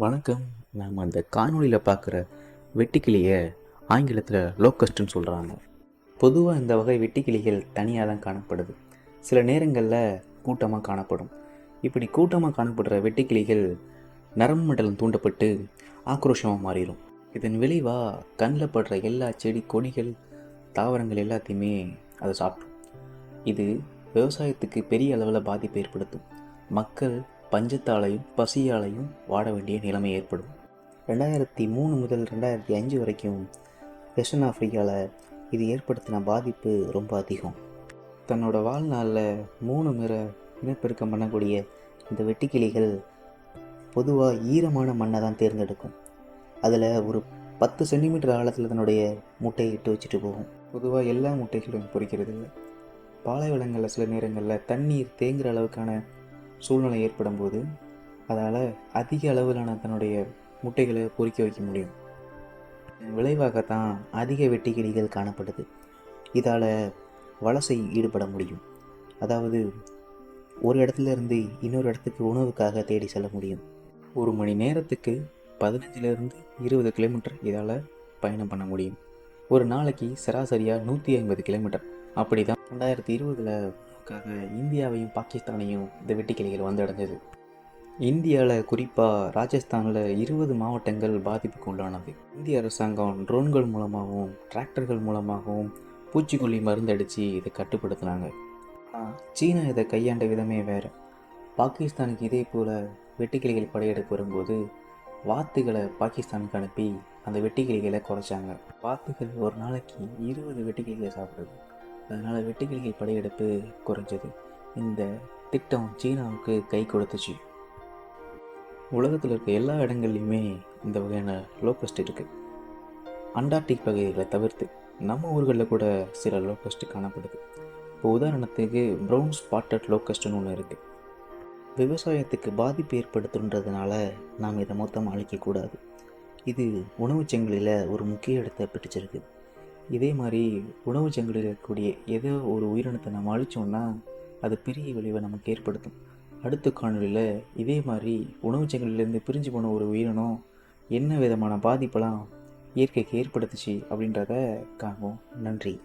வணக்கம். நாம் அந்த காணொளியில் பார்க்குற வெட்டுக்கிளியை ஆங்கிலத்தில் லோக்கஸ்ட்டுன்னு சொல்கிறாங்க. பொதுவாக இந்த வகை வெட்டுக்கிளிகள் தனியாக தான் காணப்படுது. சில நேரங்களில் கூட்டமாக காணப்படும். இப்படி கூட்டமாக காணப்படுற வெட்டுக்கிளிகள் நரம்பு மண்டலம் தூண்டப்பட்டு ஆக்ரோஷமாக மாறிடும். இதன் விளைவாக கண்ணில் படுற எல்லா செடி கொடிகள் தாவரங்கள் எல்லாத்தையுமே அதை சாப்பிடும். இது விவசாயத்துக்கு பெரிய அளவில் பாதிப்பை ஏற்படுத்தும். மக்கள் பஞ்சத்தாலையும் பசியாலையும் வாட வேண்டிய நிலைமை ஏற்படும். 2003 முதல் 2005 வரைக்கும் வெஸ்டர்ன் ஆஃப்ரிக்காவில் இது ஏற்படுத்தின பாதிப்பு ரொம்ப அதிகம். தன்னோட வாழ்நாளில் 3 முறை இனப்பெருக்கம் பண்ணக்கூடிய இந்த வெட்டுக்கிளிகள் பொதுவாக ஈரமான மண்ணை தான் தேர்ந்தெடுக்கும். அதில் ஒரு 10 சென்டிமீட்டர் ஆழத்தில் தன்னுடைய முட்டையை இட்டு வச்சுட்டு போகும். பொதுவாக எல்லா முட்டைகளும் பொரிக்கிறது இல்லை. பாலைவனங்களில் சில நேரங்களில் தண்ணீர் தேங்குகிற அளவுக்கான சூழ்நிலை ஏற்படும் போது அதால் அதிக அளவிலான தன்னுடைய முட்டைகளை பொறிக்க வைக்க முடியும். விளைவாகத்தான் அதிக வெட்டுக்கிளிகள் காணப்படுது. இதால் வலசை ஈடுபட முடியும். அதாவது ஒரு இடத்துல இருந்து இன்னொரு இடத்துக்கு உணவுக்காக தேடி செல்ல முடியும். ஒரு மணி நேரத்துக்கு 15 to 20 கிலோமீட்டர் இதால் பயணம் பண்ண முடியும். ஒரு நாளைக்கு சராசரியாக 150 கிலோமீட்டர். அப்படி தான் 2020 இந்தியாவையும் பாகிஸ்தானையும் இந்த வெட்டுக்கிளிகள் வந்தடைஞ்சது. இந்தியாவில் குறிப்பாக ராஜஸ்தானில் 20 மாவட்டங்கள் பாதிப்புக்கு உள்ளானது. இந்திய அரசாங்கம் ட்ரோன்கள் மூலமாகவும் டிராக்டர்கள் மூலமாகவும் பூச்சிக்கொல்லி மருந்தடித்து இதை கட்டுப்படுத்தினாங்க. ஆனால் சீனா இதை கையாண்ட விதமே வேறு. பாகிஸ்தானுக்கு இதே போல் வெட்டுக்கிளிகள் படையெடுப்பு வரும்போது வாத்துகளை பாகிஸ்தானுக்கு அனுப்பி அந்த வெட்டுக்கிளிகளை குறைச்சாங்க. வாத்துகள் ஒரு நாளைக்கு 20 வெட்டுக்கிளிகளை சாப்பிடுது. அதனால் வெட்டுக்கிளிகள் படையெடுப்பு குறைஞ்சது. இந்த திட்டம் சீனாவுக்கு கை கொடுத்துச்சு. உலகத்தில் இருக்க எல்லா இடங்கள்லையுமே இந்த வகையான லோக்கஸ்ட் இருக்குது. அண்டார்டிக் பகுதிகளை தவிர்த்து நம்ம ஊர்களில் கூட சில லோக்கஸ்ட் காணப்படுது. இப்போ உதாரணத்துக்கு ப்ரௌன் ஸ்பாட்டட் லோக்கஸ்ட்னு ஒன்று இருக்குது. விவசாயத்துக்கு பாதிப்பு ஏற்படுத்துன்றதுனால நாம் இதை மொத்தமாக அழிக்கக்கூடாது. இது உணவுச் சங்கிலியில் ஒரு முக்கிய இடத்தை பிடிச்சிருக்கு. இதே மாதிரி உணவு சங்கிலியில் இருக்கக்கூடிய ஏதோ ஒரு உயிரினத்தை நம்ம அழித்தோம்னா அது பெரிய விளைவை நமக்கு ஏற்படுத்தும். அடுத்த காணொலியில் இதே மாதிரி உணவு சங்கிலிலேருந்து பிரிஞ்சு போன ஒரு உயிரினம் என்ன விதமான பாதிப்பெல்லாம் இயற்கைக்கு ஏற்படுத்துச்சு அப்படின்றத காண்போம். நன்றி.